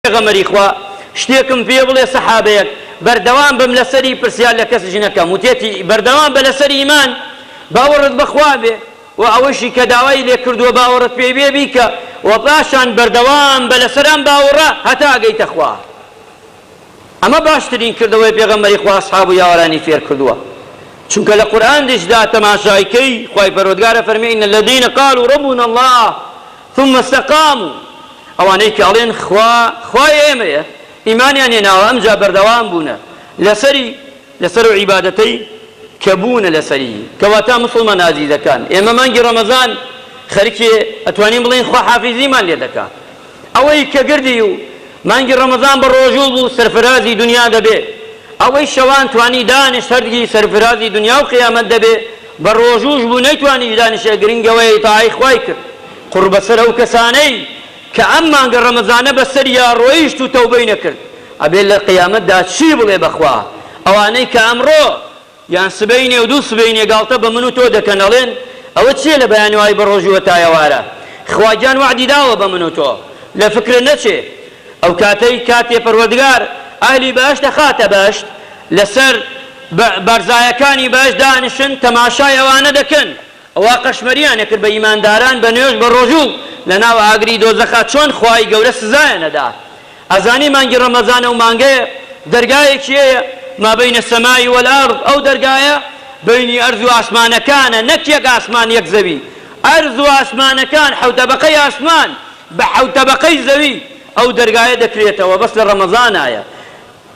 پێغەمبەری خوا شتێکم پێ بڵێ سەحابەیەک بەردەوام بم لەسەری پرسیار لە کەسیش نەکەم وتێتی بەردەوام بە لەسەر ئیمان باوەڕت بەخوا بێ و ئەوەشی کە داوای لێ کردووە باوەڕت پێ بێ بیکە و پاشان بەردەوام بە لەسەرام باوەڕە هەتا ئەگەیتە خوا. ئەمە باشترین کردەوەی پێغەمبەری خوا ئەسحاب و یاوەرانی فێر کردووە. چونکە لە قورئان دەشدا تەماشایکەی خوای پەروەردگارە فەرمێ ئین الذین قالوا ربنا الله ثم استقاموا ئەوانەی کە ئەڵێن خوای ئێمەیە ئیمانیان هێناوە ئەمجا بەردەوام بوونە لەسەر و عیبادەتەی کە بوونە لەسەری کەواتە مسلمان عەزیزەکان ئێمە مانگی ڕەمەزان خەریکێ ئەتوانین بڵێن خوا حافیزیمان لێ دەکات. ئەوەی کە گردی و مانگی ڕەمەزان بە ڕۆژوو بوو سەرفرازی دنیا دەبێ ئەوەی شەوان توانی دانش هەردگی سەرفرازی دنیا و قیامەت دەبێ بە ڕۆژوش بوو نەیتوانی دانشە گرنگەوەی تاعی خوای کرد قورب بەسەر ئەو کەسانەی کە ئەم مانگە ڕەمەزانە بەسەر یا ڕۆیشت و تەوبەی نەکرد ئەبێ لە قیامەتدا چی بڵێ بەخوا ئەوانەی کە ئەمڕۆ یان سبەینێ و دوو سبەینێ گاڵتە بە من و تۆ دەکەن ئەڵێن ئەوە چیە لە بەیانی وای بە ڕۆژوە تایەوارە خواجان وعدی داوە بە من و تۆ لە فکرە نەچێ ئەو کاتێ پەروەردگار ئاهلی بەهەشت دەخاتە بەهەشت لەسەر بەرزایەکانی بەهەشت دانشن تەماشای ئەوانە دەکەن ئەوا قەشمەریان کرد بە ئیمانداران بە نوێژ بە ڕۆژوو لە ناو ئاگری دۆزەخا چۆن خوای گەورە سزایە نەدا. ئەزانی مانگی ڕەمەزانە و مانگەیە دەرگایەکیەیە ما بەینە سەمای وەلئەرض ئەو دەرگایە بەینی ئەرز و ئاسمانەکانە نەک یەک ئاسمان یەک زەوی ئەرز و ئاسمانەکان حەوتەبەقەی ئاسمان بە حەوتەبەقەی زەوی ئەو دەرگایە دەکرێتەوە بەس لە ڕەمەزانایە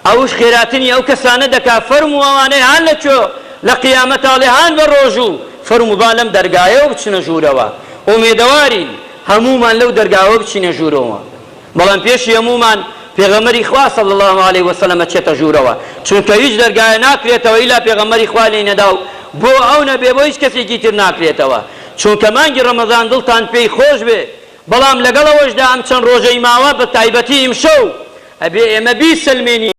ئەوش خێراتنی ئەو کەسانە دەکا فەرمو ئەوانەی هان لە چۆ لە قیامەتاڵێ هان بە ڕۆژوو فەرمو با لەم دەرگایە و بچنە ژوورەوە ئومێدەوارین هەمومان لەو دەرگاوە بچینە ژوورەوە بەڵام پێشی هەمومان پێغەمبەری خوا صلی الله علیه وسلم چێتە ژوورەوە چونکە هیچ دەرگایە ناکرێتەوە ئیلا پێغەمبەری خوا لێی نەدا و بۆ ئەو نەبێ بۆ هیچ کەسێکی تر ناکرێتەوە چونکە مانگی ڕەمەزان دڵتان پێی خۆش بێ بەڵام لەگەڵەوەشدا ئەم چەند ڕۆژەی ماوە بە تایبەتی ئیمشەو ئەبێ ئێمە بیسەلمێنی